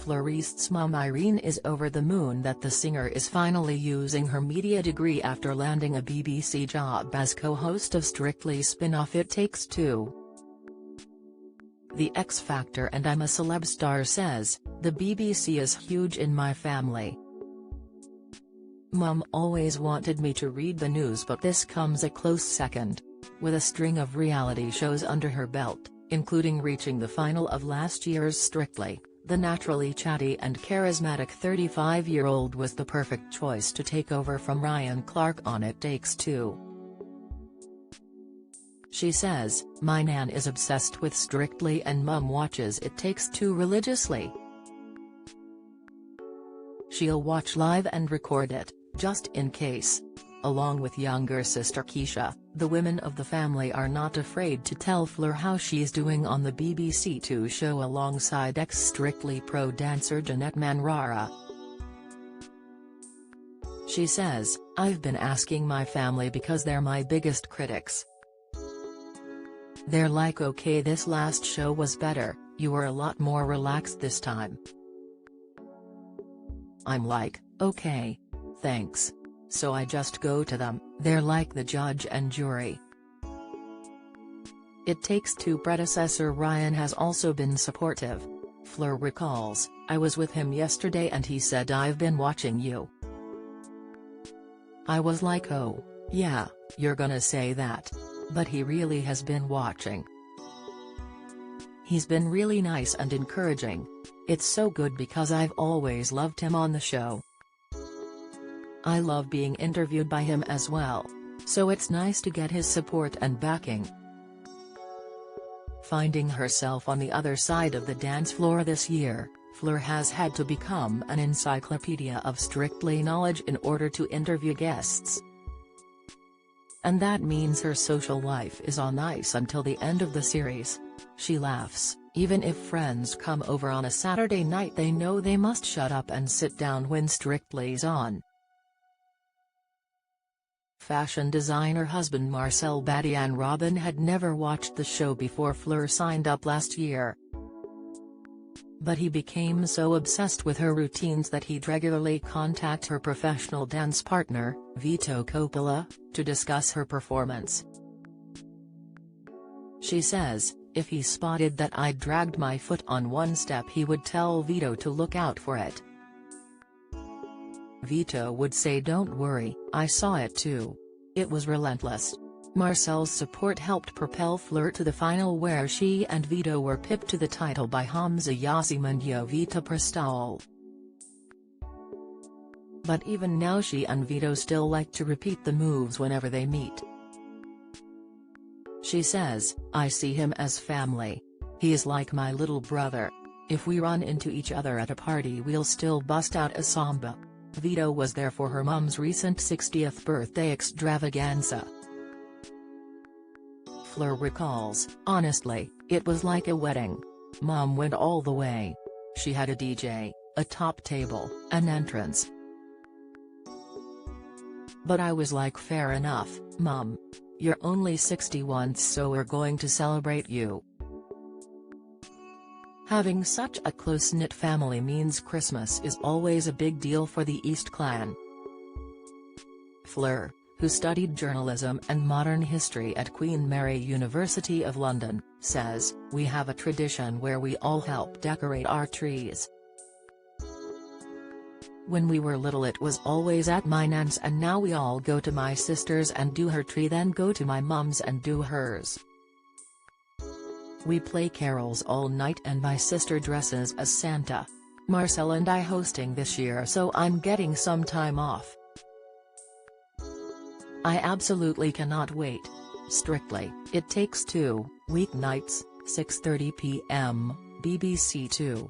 Fleur East's mum Irene is over the moon that the singer is finally using her media degree after landing a BBC job as co-host of Strictly's spin-off It Takes Two. The X Factor and I'm a Celeb star says, "The BBC is huge in my family. Mum always wanted me to read the news, but this comes a close second." With a string of reality shows under her belt, including reaching the final of last year's Strictly, the naturally chatty and charismatic 35-year-old was the perfect choice to take over from Ryan Clark on It Takes Two. She says, "My nan is obsessed with Strictly and Mum watches It Takes Two religiously. She'll watch live and record it, just in case." Along with younger sister Keisha, the women of the family are not afraid to tell Fleur how she's doing on the BBC Two show alongside ex-Strictly pro dancer Jeanette Manrara. She says, "I've been asking my family because they're my biggest critics. They're like, okay, this last show was better, you were a lot more relaxed this time." I'm like, okay. Thanks. So I just go to them, they're like the judge and jury. It Takes Two predecessor Ryan has also been supportive. Fleur recalls, "I was with him yesterday and he said, 'I've been watching you.' I was like, oh, yeah, you're gonna say that. But he really has been watching. He's been really nice and encouraging. It's so good because I've always loved him on the show. I love being interviewed by him as well. So it's nice to get his support and backing." Finding herself on the other side of the dance floor this year, Fleur has had to become an encyclopedia of Strictly knowledge in order to interview guests. And that means her social life is on ice until the end of the series. She laughs, "Even if friends come over on a Saturday night, they know they must shut up and sit down when Strictly's on." Fashion designer husband Marcel Badian Robin had never watched the show before Fleur signed up last year. But he became so obsessed with her routines that he'd regularly contact her professional dance partner, Vito Coppola, to discuss her performance. She says, "If he spotted that I'd dragged my foot on one step, he would tell Vito to look out for it. Vito would say, 'Don't worry, I saw it too.' It was relentless." Marcel's support helped propel Fleur to the final, where she and Vito were pipped to the title by Hamza Yassim and Jovita Prestol. But even now she and Vito still like to repeat the moves whenever they meet. She says, "I see him as family. He is like my little brother. If we run into each other at a party, we'll still bust out a samba." Vito was there for her mum's recent 60th birthday extravaganza. Fleur recalls, "Honestly, it was like a wedding. Mum went all the way. She had a DJ, a top table, an entrance. But I was like, fair enough, Mum. You're only 61, so we're going to celebrate you." Having such a close-knit family means Christmas is always a big deal for the East clan. Fleur, who studied journalism and modern history at Queen Mary University of London, says, "We have a tradition where we all help decorate our trees. When we were little it was always at my nan's, and now we all go to my sister's and do her tree, then go to my mum's and do hers. We play carols all night and my sister dresses as Santa. Marcel and I hosting this year, so I'm getting some time off. I absolutely cannot wait." Strictly, It Takes Two, weeknights, 6:30 p.m, BBC Two.